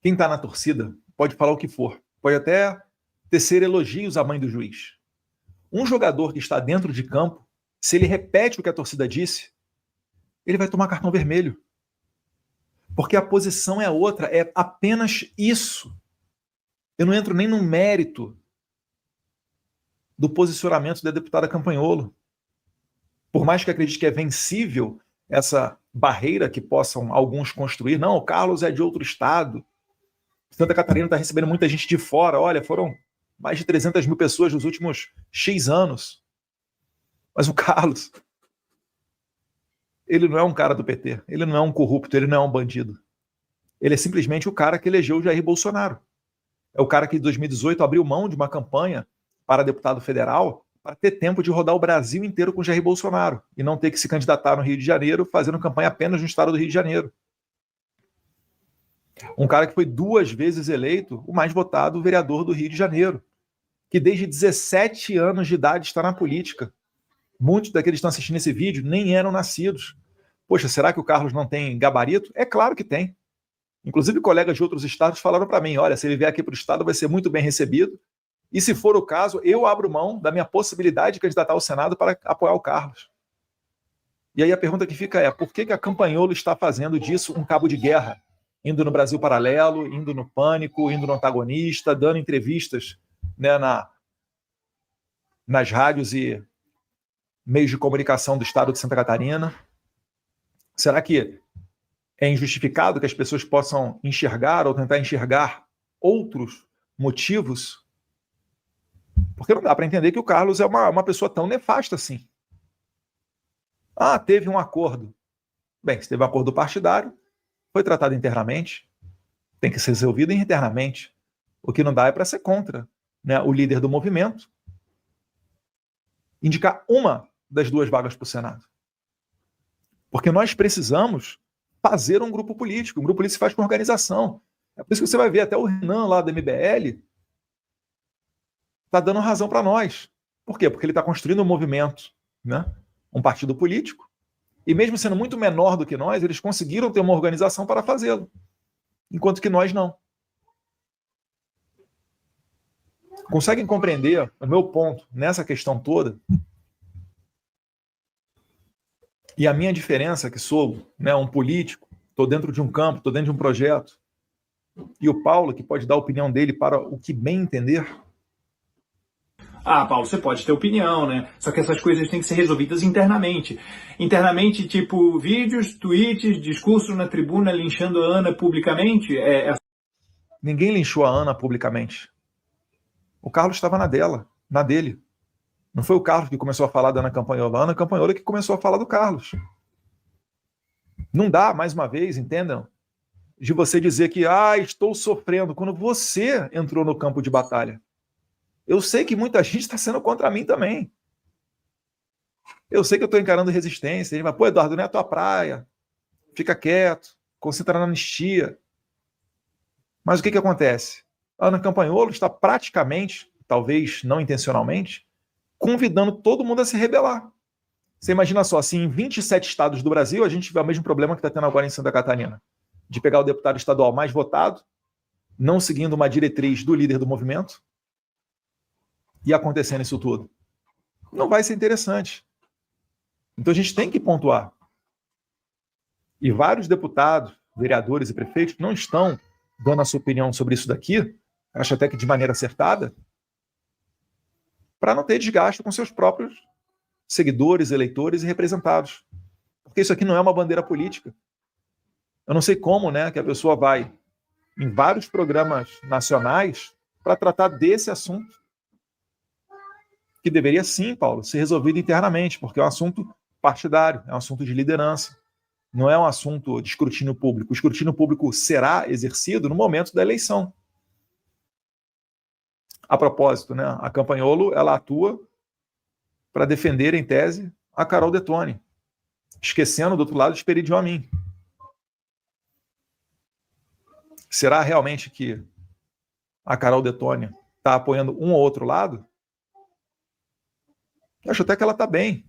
Quem está na torcida pode falar o que for, pode até tecer elogios à mãe do juiz. Um jogador que está dentro de campo, se ele repete o que a torcida disse, ele vai tomar cartão vermelho. Porque a posição é outra, é apenas isso. Eu não entro nem no mérito do posicionamento da deputada Campagnolo. Por mais que acredite que é vencível essa barreira que possam alguns construir, não, o Carlos é de outro estado, Santa Catarina está recebendo muita gente de fora, olha, foram mais de 300 mil pessoas nos últimos X anos. Mas o Carlos, ele não é um cara do PT, ele não é um corrupto, ele não é um bandido. Ele é simplesmente o cara que elegeu o Jair Bolsonaro. É o cara que em 2018 abriu mão de uma campanha para deputado federal para ter tempo de rodar o Brasil inteiro com o Jair Bolsonaro e não ter que se candidatar no Rio de Janeiro fazendo campanha apenas no estado do Rio de Janeiro. Um cara que foi 2 vezes eleito o mais votado vereador do Rio de Janeiro, que desde 17 anos de idade está na política. Muitos daqueles que estão assistindo esse vídeo nem eram nascidos. Poxa, será que o Carlos não tem gabarito? É claro que tem. Inclusive, colegas de outros estados falaram para mim, olha, se ele vier aqui para o estado vai ser muito bem recebido, e se for o caso, eu abro mão da minha possibilidade de candidatar ao Senado para apoiar o Carlos. E aí a pergunta que fica é, por que a Campagnolo está fazendo disso um cabo de guerra? Indo no Brasil Paralelo, indo no Pânico, indo no Antagonista, dando entrevistas, né, nas rádios e meios de comunicação do estado de Santa Catarina. Será que é injustificado que as pessoas possam enxergar ou tentar enxergar outros motivos? Porque não dá para entender que o Carlos é uma pessoa tão nefasta assim. Ah, teve um acordo. Bem, se teve um acordo partidário, foi tratado internamente, tem que ser resolvido internamente. O que não dá é para ser contra, né, o líder do movimento indicar uma das 2 vagas para o Senado. Porque nós precisamos fazer um grupo político. Um grupo político se faz com organização. É por isso que você vai ver até o Renan lá do MBL está dando razão para nós. Por quê? Porque ele está construindo um movimento, né? Um partido político, e mesmo sendo muito menor do que nós, eles conseguiram ter uma organização para fazê-lo, enquanto que nós não. Conseguem compreender o meu ponto nessa questão toda? E a minha diferença, que sou, né, um político, estou dentro de um campo, estou dentro de um projeto, e o Paulo, que pode dar a opinião dele para o que bem entender. Ah, Paulo, você pode ter opinião, né? Só que essas coisas têm que ser resolvidas internamente. Internamente, tipo, vídeos, tweets, discurso na tribuna linchando a Ana publicamente. Ninguém linchou a Ana publicamente. O Carlos estava na dele. Não foi o Carlos que começou a falar da Ana Campagnolo, a Ana Campagnolo que começou a falar do Carlos. Não dá, mais uma vez, entendam, de você dizer que estou sofrendo, quando você entrou no campo de batalha. Eu sei que muita gente está sendo contra mim também. Eu sei que eu estou encarando resistência. Ele vai, pô, Eduardo, não é a tua praia. Fica quieto, concentra na anistia. Mas o que acontece? A Ana Campagnolo está praticamente, talvez não intencionalmente, convidando todo mundo a se rebelar. Você imagina só, se em 27 estados do Brasil a gente tiver o mesmo problema que está tendo agora em Santa Catarina, de pegar o deputado estadual mais votado, não seguindo uma diretriz do líder do movimento, e acontecendo isso tudo. Não vai ser interessante. Então a gente tem que pontuar. E vários deputados, vereadores e prefeitos não estão dando a sua opinião sobre isso daqui, acho até que de maneira acertada, para não ter desgaste com seus próprios seguidores, eleitores e representados. Porque isso aqui não é uma bandeira política. Eu não sei como, né, que a pessoa vai em vários programas nacionais para tratar desse assunto, que deveria sim, Paulo, ser resolvido internamente, porque é um assunto partidário, é um assunto de liderança, não é um assunto de escrutínio público. O escrutínio público será exercido no momento da eleição. A propósito, né, a Campagnolo, ela atua para defender, em tese, a Carol Detone, esquecendo, do outro lado, de Esperidion Amin. Será realmente que a Carol Detone está apoiando um ou outro lado? Eu acho até que ela está bem.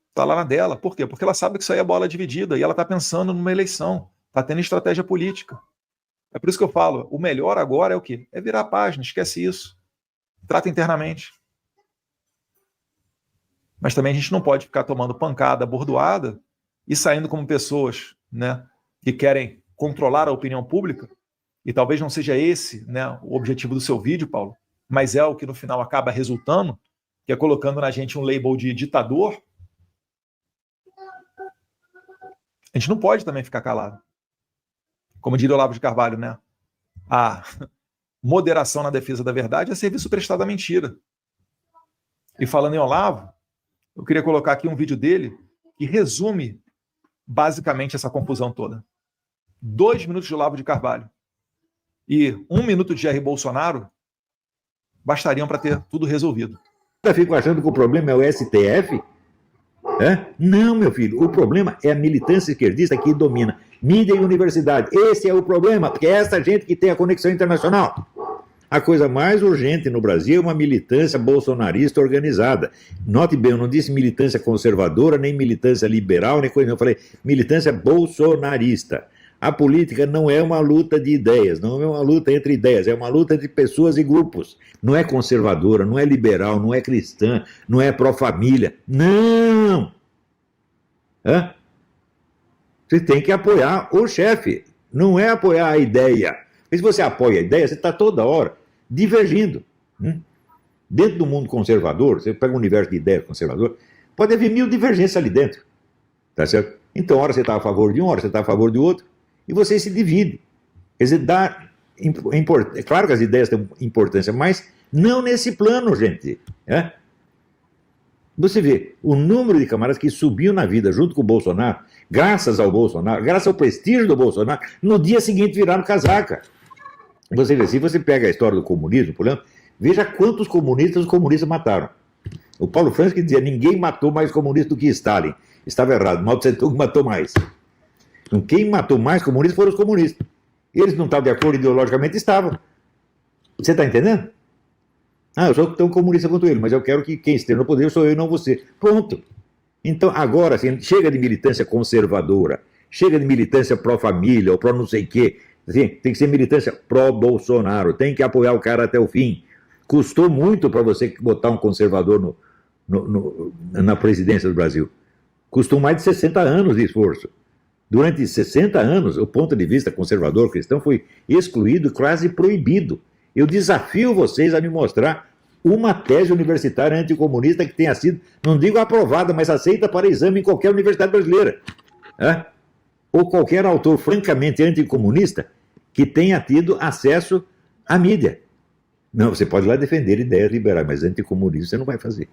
Está lá na dela. Por quê? Porque ela sabe que isso aí é bola dividida e ela está pensando numa eleição. Está tendo estratégia política. É por isso que eu falo, o melhor agora é o quê? É virar a página, esquece isso. Trata internamente. Mas também a gente não pode ficar tomando pancada, bordoada e saindo como pessoas, né, que querem controlar a opinião pública, e talvez não seja esse, né, o objetivo do seu vídeo, Paulo, mas é o que no final acaba resultando, que é colocando na gente um label de ditador. A gente não pode também ficar calado. Como diria Olavo de Carvalho, né? A moderação na defesa da verdade é serviço prestado à mentira. E falando em Olavo, eu queria colocar aqui um vídeo dele que resume basicamente essa confusão toda. 2 minutos de Olavo de Carvalho e 1 minuto de Jair Bolsonaro bastariam para ter tudo resolvido. Eu fico achando que o problema é o STF? Não, meu filho, o problema é a militância esquerdista que domina mídia e universidade. Esse é o problema, porque é essa gente que tem a conexão internacional. A coisa mais urgente no Brasil é uma militância bolsonarista organizada. Note bem, eu não disse militância conservadora, nem militância liberal, nem coisa, eu falei militância bolsonarista. A política não é uma luta de ideias, não é uma luta entre ideias, é uma luta entre pessoas e grupos. Não é conservadora, não é liberal, não é cristã, não é pró-família. Não! Você tem que apoiar o chefe, não é apoiar a ideia. E se você apoia a ideia, você está toda hora divergindo. Dentro do mundo conservador, você pega um universo de ideias conservador, pode haver 1000 divergências ali dentro. Tá certo? Então, hora você está a favor de um, hora você está a favor de outro, e você se divide. Quer dizer, é claro que as ideias têm importância, mas não nesse plano, gente. Você vê o número de camaradas que subiu na vida junto com o Bolsonaro, graças ao Bolsonaro, graças ao prestígio do Bolsonaro, no dia seguinte viraram casaca. Você vê, se você pega a história do comunismo, por exemplo, veja quantos comunistas os comunistas mataram. O Paulo Francis que dizia, ninguém matou mais comunista do que Stalin. Estava errado, Mao Tse Tung matou mais. Então, quem matou mais comunistas foram os comunistas. Eles não estavam de acordo ideologicamente, estavam. Você está entendendo? Eu sou tão comunista quanto ele, mas eu quero que quem esteja no poder sou eu e não você. Pronto. Então, agora, assim, chega de militância conservadora, chega de militância pró-família ou pró não sei o quê. Assim, tem que ser militância pró-Bolsonaro, tem que apoiar o cara até o fim. Custou muito para você botar um conservador na presidência do Brasil. Custou mais de 60 anos de esforço. Durante 60 anos, o ponto de vista conservador cristão foi excluído e quase proibido. Eu desafio vocês a me mostrar uma tese universitária anticomunista que tenha sido, não digo aprovada, mas aceita para exame em qualquer universidade brasileira. Ou qualquer autor francamente anticomunista que tenha tido acesso à mídia. Não, você pode lá defender ideias liberais, mas anticomunismo você não vai fazer.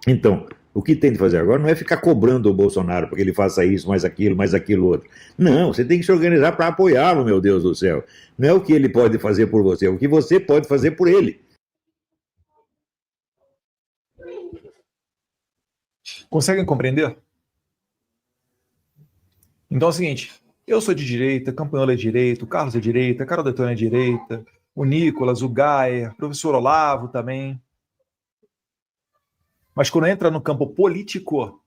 Então, o que tem de fazer agora não é ficar cobrando o Bolsonaro porque ele faça isso, mais aquilo outro. Não, você tem que se organizar para apoiá-lo, meu Deus do céu. Não é o que ele pode fazer por você, é o que você pode fazer por ele. Conseguem compreender? Então é o seguinte, eu sou de direita, Campanhola é de direita, o Carlos é de direita, Carol Detone é de direita, o Nicolas, o Gaia, o professor Olavo também. Mas quando entra no campo político,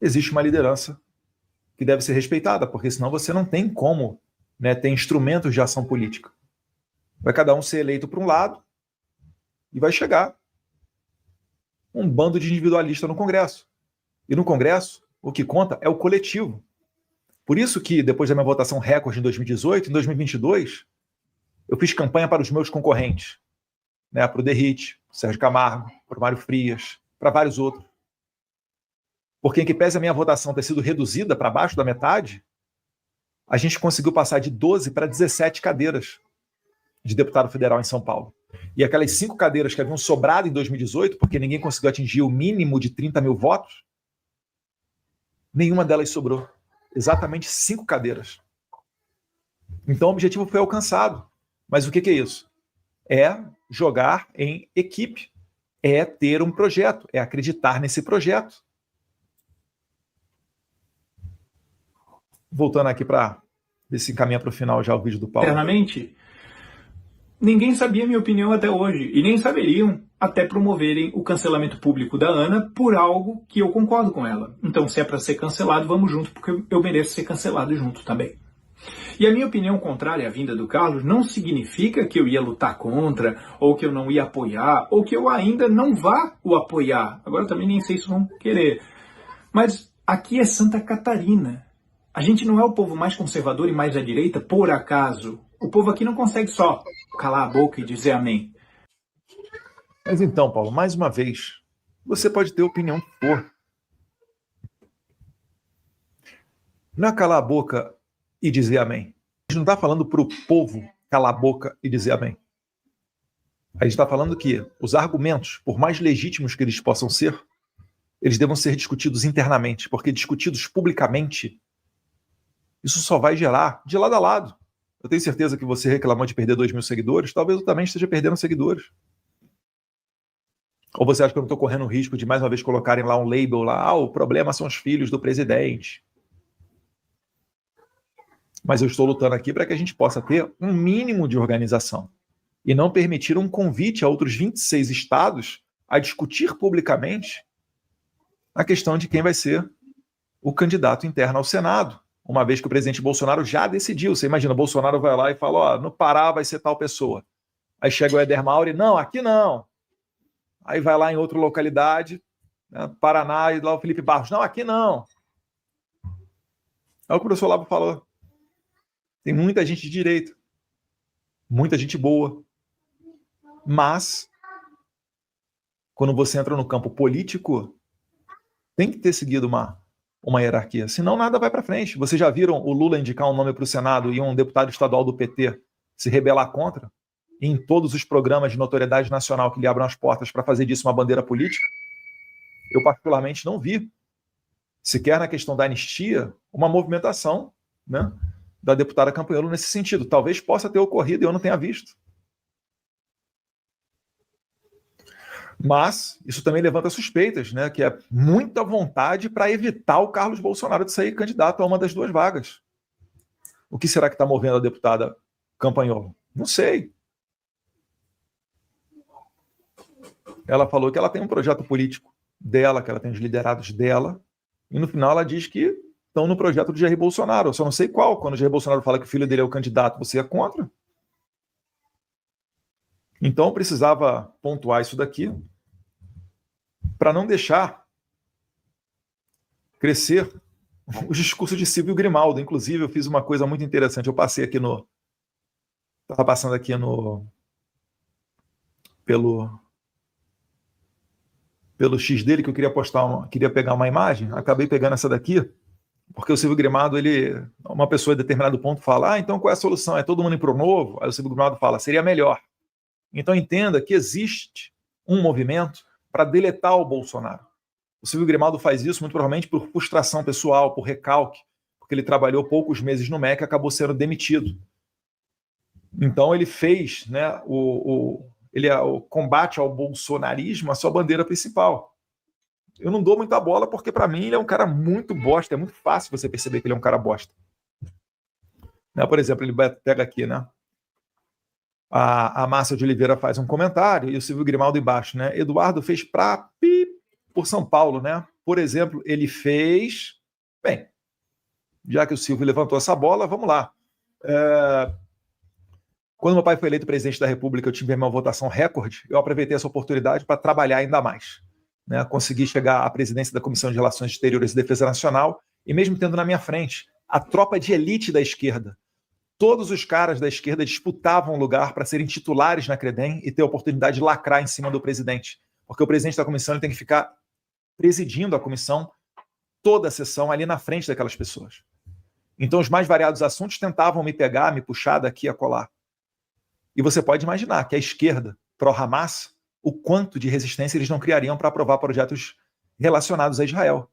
existe uma liderança que deve ser respeitada, porque senão você não tem como, né, ter instrumentos de ação política. Vai cada um ser eleito por um lado e vai chegar um bando de individualistas no Congresso. E no Congresso, o que conta é o coletivo. Por isso que, depois da minha votação recorde em 2018, em 2022, eu fiz campanha para os meus concorrentes, né, para o Derrite, para o Sérgio Camargo, para o Mário Frias, para vários outros. Porque, em que pese a minha votação ter sido reduzida para baixo da metade, a gente conseguiu passar de 12 para 17 cadeiras de deputado federal em São Paulo. E aquelas 5 cadeiras que haviam sobrado em 2018, porque ninguém conseguiu atingir o mínimo de 30 mil votos, nenhuma delas sobrou. Exatamente 5 cadeiras. Então o objetivo foi alcançado. Mas o que é isso? É jogar em equipe. É ter um projeto. É acreditar nesse projeto. Voltando aqui para ver se encaminha para o final já o vídeo do Paulo. Internamente, ninguém sabia minha opinião até hoje. E nem saberiam até promoverem o cancelamento público da Ana por algo que eu concordo com ela. Então, se é para ser cancelado, vamos junto, porque eu mereço ser cancelado junto também. E a minha opinião contrária à vinda do Carlos não significa que eu ia lutar contra, ou que eu não ia apoiar, ou que eu ainda não vá o apoiar. Agora eu também nem sei se vão querer. Mas aqui é Santa Catarina. A gente não é o povo mais conservador e mais à direita por acaso. O povo aqui não consegue só calar a boca e dizer amém. Mas então, Paulo, mais uma vez, você pode ter a opinião que for. Não é calar a boca e dizer amém. A gente não está falando para o povo calar a boca e dizer amém. A gente está falando que os argumentos, por mais legítimos que eles possam ser, eles devam ser discutidos internamente, porque discutidos publicamente, isso só vai gerar de lado a lado. Eu tenho certeza que você reclamou de perder 2.000 seguidores, talvez eu também esteja perdendo seguidores. Ou você acha que eu não estou correndo o risco de mais uma vez colocarem lá um label lá, o problema são os filhos do presidente. Mas eu estou lutando aqui para que a gente possa ter um mínimo de organização e não permitir um convite a outros 26 estados a discutir publicamente a questão de quem vai ser o candidato interno ao Senado, uma vez que o presidente Bolsonaro já decidiu. Você imagina, o Bolsonaro vai lá e fala, ó, no Pará vai ser tal pessoa. Aí chega o Éder Mauri, não, aqui não. Aí vai lá em outra localidade, né, Paraná, e lá o Felipe Barros, não, aqui não. Aí o professor Labo falou, tem muita gente de direita, muita gente boa, mas quando você entra no campo político, tem que ter seguido uma hierarquia, senão nada vai para frente. Vocês já viram o Lula indicar um nome para o Senado e um deputado estadual do PT se rebelar contra? E em todos os programas de notoriedade nacional que lhe abram as portas para fazer disso uma bandeira política? Eu particularmente não vi, sequer na questão da anistia, uma movimentação, né, da deputada Campanholo nesse sentido. Talvez possa ter ocorrido e eu não tenha visto. Mas isso também levanta suspeitas, né, que é muita vontade para evitar o Carlos Bolsonaro de sair candidato a uma das duas vagas. O que será que está movendo a deputada Campanholo? Não sei. Ela falou que ela tem um projeto político dela, que ela tem os liderados dela, e no final ela diz que estão no projeto do Jair Bolsonaro. Eu só não sei qual. Quando o Jair Bolsonaro fala que o filho dele é o candidato, você é contra? Então eu precisava pontuar isso daqui para não deixar crescer o discurso de Silvio Grimaldo. Inclusive, eu fiz uma coisa muito interessante. Eu passei aqui no... Estava passando aqui no... Pelo X dele, que eu queria postar, queria pegar uma imagem. Acabei pegando essa daqui, porque o Silvio Grimaldo, uma pessoa em determinado ponto fala, então qual é a solução? É todo mundo ir para o novo? Aí o Silvio Grimaldo fala, seria melhor. Então entenda que existe um movimento para deletar o Bolsonaro. O Silvio Grimaldo faz isso muito provavelmente por frustração pessoal, por recalque, porque ele trabalhou poucos meses no MEC e acabou sendo demitido. Então ele fez, né, o combate ao bolsonarismo a sua bandeira principal. Eu não dou muita bola porque, para mim, ele é um cara muito bosta. É muito fácil você perceber que ele é um cara bosta. Né? Por exemplo, ele pega aqui, né? A Márcia de Oliveira faz um comentário e o Silvio Grimaldo embaixo, né? Eduardo fez por São Paulo, né? Por exemplo, ele fez... Bem, já que o Silvio levantou essa bola, vamos lá. Quando meu pai foi eleito presidente da República, eu tive uma votação recorde, eu aproveitei essa oportunidade para trabalhar ainda mais. Né? Consegui chegar à presidência da Comissão de Relações Exteriores e Defesa Nacional, e mesmo tendo na minha frente a tropa de elite da esquerda, todos os caras da esquerda disputavam lugar para serem titulares na Credem e ter a oportunidade de lacrar em cima do presidente. Porque o presidente da comissão ele tem que ficar presidindo a comissão toda a sessão ali na frente daquelas pessoas. Então os mais variados assuntos tentavam me pegar, me puxar daqui a colar. E você pode imaginar que a esquerda, pró-Hamas, o quanto de resistência eles não criariam para aprovar projetos relacionados a Israel.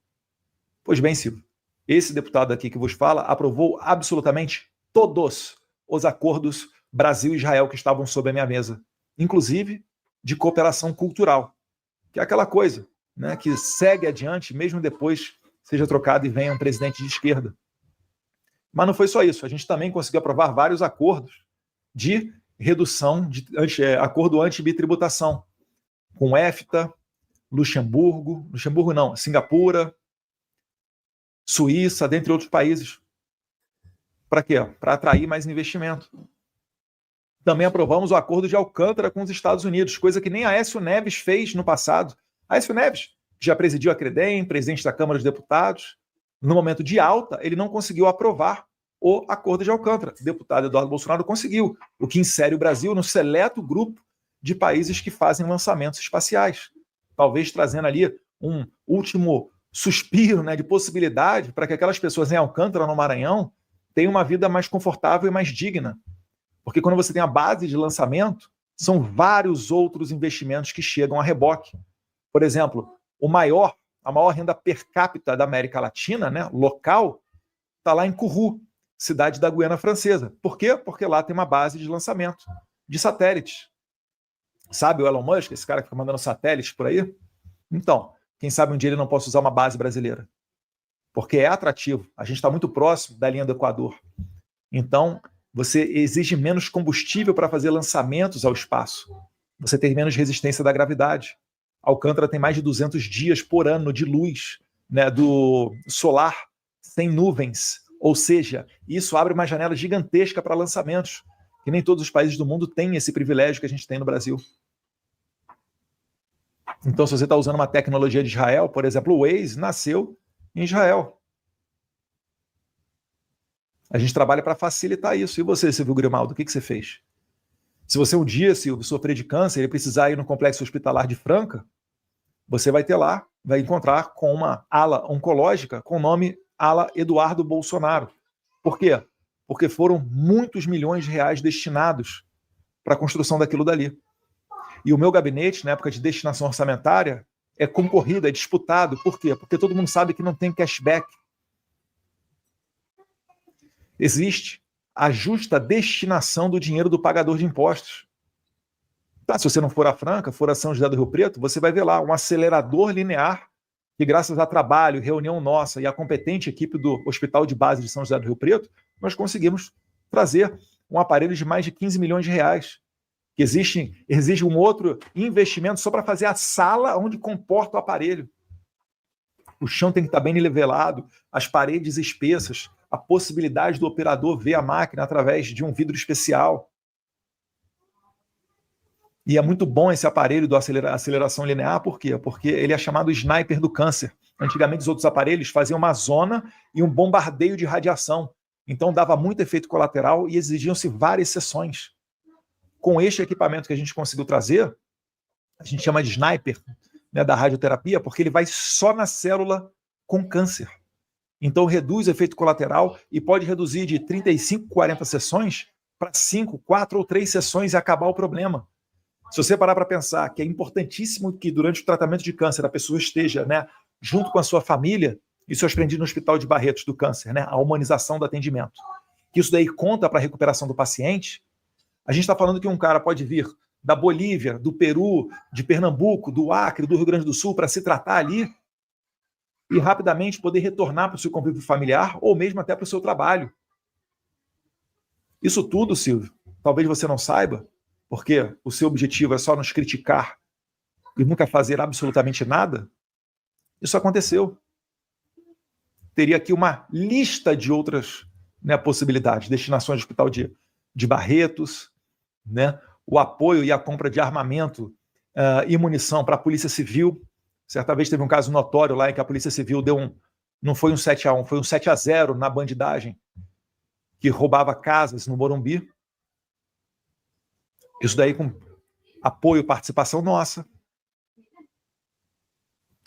Pois bem, Silvio, esse deputado aqui que vos fala aprovou absolutamente todos os acordos Brasil-Israel que estavam sob a minha mesa, inclusive de cooperação cultural, que é aquela coisa, né, que segue adiante mesmo depois seja trocado e venha um presidente de esquerda. Mas não foi só isso, a gente também conseguiu aprovar vários acordos de redução, acordo anti-bitributação, com EFTA, Luxemburgo não, Singapura, Suíça, dentre outros países. Para quê? Para atrair mais investimento. Também aprovamos o acordo de Alcântara com os Estados Unidos, coisa que nem Aécio Neves fez no passado. Aécio Neves, que já presidiu a Credem, presidente da Câmara dos Deputados, no momento de alta, ele não conseguiu aprovar o acordo de Alcântara. O deputado Eduardo Bolsonaro conseguiu, o que insere o Brasil no seleto grupo de países que fazem lançamentos espaciais, talvez trazendo ali um último suspiro, né, de possibilidade para que aquelas pessoas em Alcântara, no Maranhão, tenham uma vida mais confortável e mais digna. Porque quando você tem a base de lançamento, são vários outros investimentos que chegam a reboque. Por exemplo, a maior renda per capita da América Latina, né, local, está lá em Kourou, cidade da Guiana Francesa. Por quê? Porque lá tem uma base de lançamento de satélites. Sabe o Elon Musk, esse cara que fica mandando satélites por aí? Então, quem sabe um dia ele não possa usar uma base brasileira. Porque é atrativo. A gente está muito próximo da linha do Equador. Então, você exige menos combustível para fazer lançamentos ao espaço. Você tem menos resistência da gravidade. Alcântara tem mais de 200 dias por ano de luz, né, do solar sem nuvens. Ou seja, isso abre uma janela gigantesca para lançamentos, que nem todos os países do mundo têm esse privilégio que a gente tem no Brasil. Então, se você está usando uma tecnologia de Israel, por exemplo, o Waze nasceu em Israel. A gente trabalha para facilitar isso. E você, Silvio Grimaldo, o que você fez? Se você um dia, Silvio, sofrer de câncer e precisar ir no complexo hospitalar de Franca, você vai ter lá, vai encontrar com uma ala oncológica com o nome ala Eduardo Bolsonaro. Por quê? Porque foram muitos milhões de reais destinados para a construção daquilo dali. E o meu gabinete, na época de destinação orçamentária, é concorrido, é disputado. Por quê? Porque todo mundo sabe que não tem cashback. Existe a justa destinação do dinheiro do pagador de impostos. Tá, se você não for a Franca, for a São José do Rio Preto, você vai ver lá um acelerador linear que, graças a trabalho, reunião nossa e a competente equipe do Hospital de Base de São José do Rio Preto, nós conseguimos trazer um aparelho de mais de 15 milhões de reais, que exige um outro investimento só para fazer a sala onde comporta o aparelho. O chão tem que estar bem nivelado, as paredes espessas, a possibilidade do operador ver a máquina através de um vidro especial. E é muito bom esse aparelho do aceleração linear, por quê? Porque ele é chamado sniper do câncer. Antigamente os outros aparelhos faziam uma zona e um bombardeio de radiação. Então dava muito efeito colateral e exigiam-se várias sessões. Com este equipamento que a gente conseguiu trazer, a gente chama de sniper, né, da radioterapia, porque ele vai só na célula com câncer. Então reduz o efeito colateral e pode reduzir de 35, 40 sessões para 5, 4 ou 3 sessões e acabar o problema. Se você parar para pensar que é importantíssimo que durante o tratamento de câncer a pessoa esteja, né, junto com a sua família, isso eu aprendi no Hospital de Barretos do Câncer, né, a humanização do atendimento, que isso daí conta para a recuperação do paciente. A gente está falando que um cara pode vir da Bolívia, do Peru, de Pernambuco, do Acre, do Rio Grande do Sul para se tratar ali e rapidamente poder retornar para o seu convívio familiar ou mesmo até para o seu trabalho. Isso tudo, Silvio, talvez você não saiba, porque o seu objetivo é só nos criticar e nunca fazer absolutamente nada. Isso aconteceu. Teria aqui uma lista de outras, né, possibilidades, destinações de hospital de Barretos, né, o apoio e a compra de armamento e munição para a Polícia Civil. Certa vez teve um caso notório lá em que a Polícia Civil deu não foi um 7-1, foi um 7-0 na bandidagem, que roubava casas no Morumbi. Isso daí com apoio e participação nossa.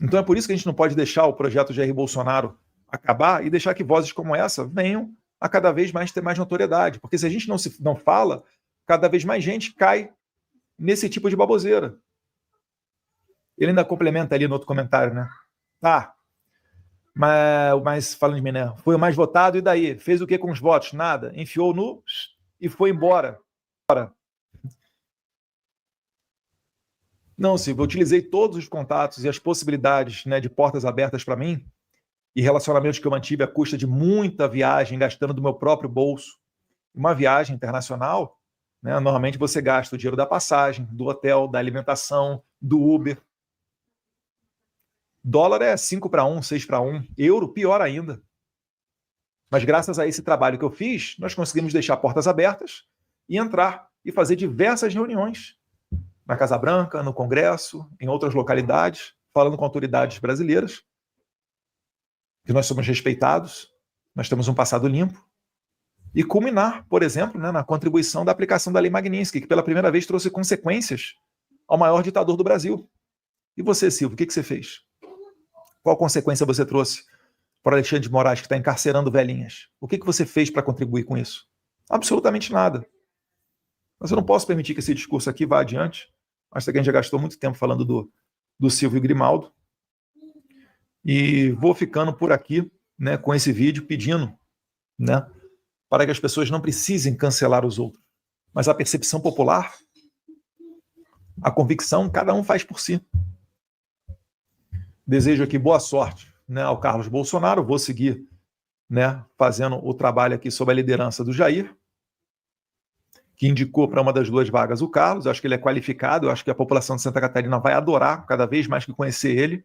Então é por isso que a gente não pode deixar o projeto Jair Bolsonaro acabar e deixar que vozes como essa venham a cada vez mais ter mais notoriedade. Porque se a gente não fala, cada vez mais gente cai nesse tipo de baboseira. Ele ainda complementa ali no outro comentário, né? Tá, mas falando de mim, né? Foi o mais votado, e daí? Fez o que com os votos? Nada. Enfiou no e foi embora. Não, Silvio, eu utilizei todos os contatos e as possibilidades, né, de portas abertas para mim e relacionamentos que eu mantive à custa de muita viagem, gastando do meu próprio bolso. Uma viagem internacional, né, normalmente você gasta o dinheiro da passagem, do hotel, da alimentação, do Uber. Dólar é 5 para 1, 6 para 1. Euro, pior ainda. Mas graças a esse trabalho que eu fiz, nós conseguimos deixar portas abertas e entrar e fazer diversas reuniões na Casa Branca, no Congresso, em outras localidades, falando com autoridades brasileiras, que nós somos respeitados, nós temos um passado limpo, e culminar, por exemplo, né, na contribuição da aplicação da Lei Magnitsky, que pela primeira vez trouxe consequências ao maior ditador do Brasil. E você, Silvio, o que você fez? Qual consequência você trouxe para Alexandre de Moraes, que está encarcerando velhinhas? O que você fez para contribuir com isso? Absolutamente nada. Mas eu não posso permitir que esse discurso aqui vá adiante. Acho que a gente já gastou muito tempo falando do Silvio Grimaldo. E vou ficando por aqui, né, com esse vídeo, pedindo, né, para que as pessoas não precisem cancelar os outros. Mas a percepção popular, a convicção, cada um faz por si. Desejo aqui boa sorte, né, ao Carlos Bolsonaro. Vou seguir, né, fazendo o trabalho aqui sob a liderança do Jair, que indicou para uma das 2 vagas o Carlos. Eu acho que ele é qualificado, eu acho que a população de Santa Catarina vai adorar cada vez mais que conhecer ele.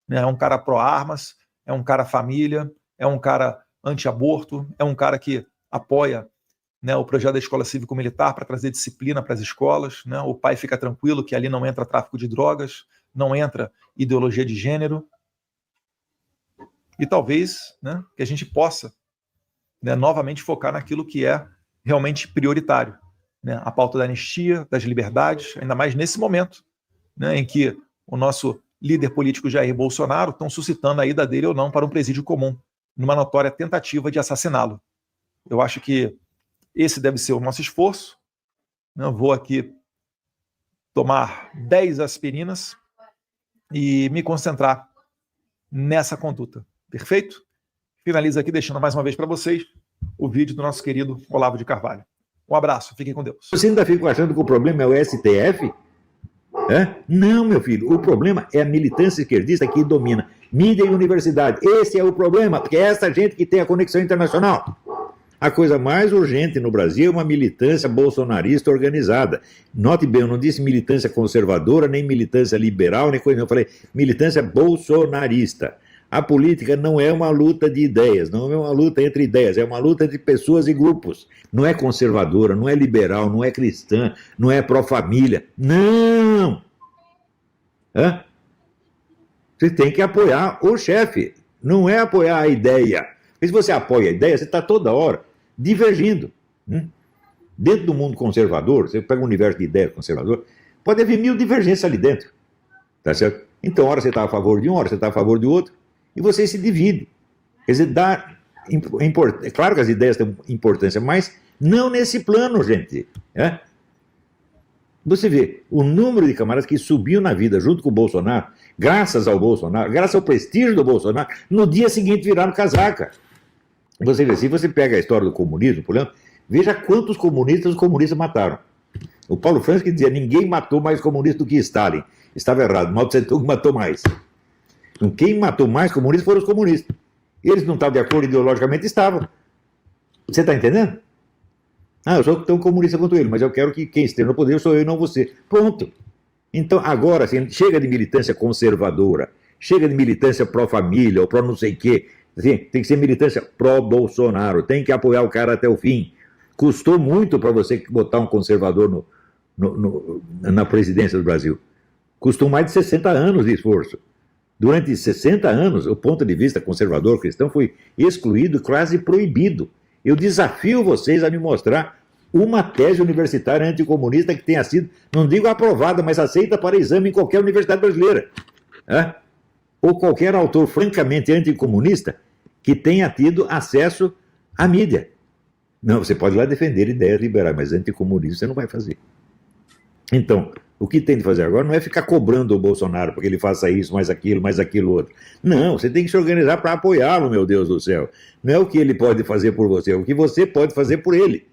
É um cara pró-armas, é um cara família, é um cara anti-aborto, é um cara que apoia, né, o projeto da escola cívico-militar para trazer disciplina para as escolas, né? O pai fica tranquilo que ali não entra tráfico de drogas, não entra ideologia de gênero. E talvez, né, que a gente possa, né, novamente focar naquilo que é realmente prioritário, né? A pauta da anistia, das liberdades, ainda mais nesse momento, né, em que o nosso líder político Jair Bolsonaro estão suscitando a ida dele ou não para um presídio comum, numa notória tentativa de assassiná-lo. Eu acho que esse deve ser o nosso esforço. Eu vou aqui tomar 10 aspirinas e me concentrar nessa conduta. Perfeito? Finalizo aqui deixando mais uma vez para vocês o vídeo do nosso querido Olavo de Carvalho. Um abraço, fiquem com Deus. Você ainda fica achando que o problema é o STF? Não, meu filho, o problema é a militância esquerdista que domina mídia e universidade. Esse é o problema, porque é essa gente que tem a conexão internacional. A coisa mais urgente no Brasil é uma militância bolsonarista organizada. Note bem, eu não disse militância conservadora, nem militância liberal, nem coisa, eu falei militância bolsonarista. A política não é uma luta de ideias, não é uma luta entre ideias, é uma luta entre pessoas e grupos. Não é conservadora, não é liberal, não é cristã, não é pró-família. Não! Você tem que apoiar o chefe, não é apoiar a ideia. Porque se você apoia a ideia, você está toda hora divergindo. Dentro do mundo conservador, você pega um universo de ideias conservador, pode haver 1000 divergências ali dentro. Tá certo? Então, hora você está a favor de um, hora você está a favor de outro, e você se divide. Quer dizer, é claro que as ideias têm importância, mas não nesse plano, gente. Você vê o número de camaradas que subiu na vida junto com o Bolsonaro, graças ao Bolsonaro, graças ao prestígio do Bolsonaro, no dia seguinte viraram casaca. Você vê, se você pega a história do comunismo, por exemplo, veja quantos comunistas os comunistas mataram. O Paulo Francis que dizia, ninguém matou mais comunista do que Stalin. Estava errado, Mao Tse Tung matou mais. Então, quem matou mais comunistas foram os comunistas. Eles não estavam de acordo ideologicamente, estavam. Você está entendendo? Eu sou tão comunista quanto ele, mas eu quero que quem esteja no poder sou eu e não você. Pronto. Então, agora, assim, chega de militância conservadora, chega de militância pró-família ou pró não sei o quê. Assim, tem que ser militância pró-Bolsonaro, tem que apoiar o cara até o fim. Custou muito para você botar um conservador na presidência do Brasil. Custou mais de 60 anos de esforço. Durante 60 anos, o ponto de vista conservador cristão foi excluído, quase proibido. Eu desafio vocês a me mostrar uma tese universitária anticomunista que tenha sido, não digo aprovada, mas aceita para exame em qualquer universidade brasileira. Ou qualquer autor francamente anticomunista que tenha tido acesso à mídia. Não, você pode lá defender ideias liberais, mas anticomunista você não vai fazer. Então, o que tem de fazer agora não é ficar cobrando o Bolsonaro porque ele faça isso, mais aquilo outro. Não, você tem que se organizar para apoiá-lo, meu Deus do céu. Não é o que ele pode fazer por você, é o que você pode fazer por ele.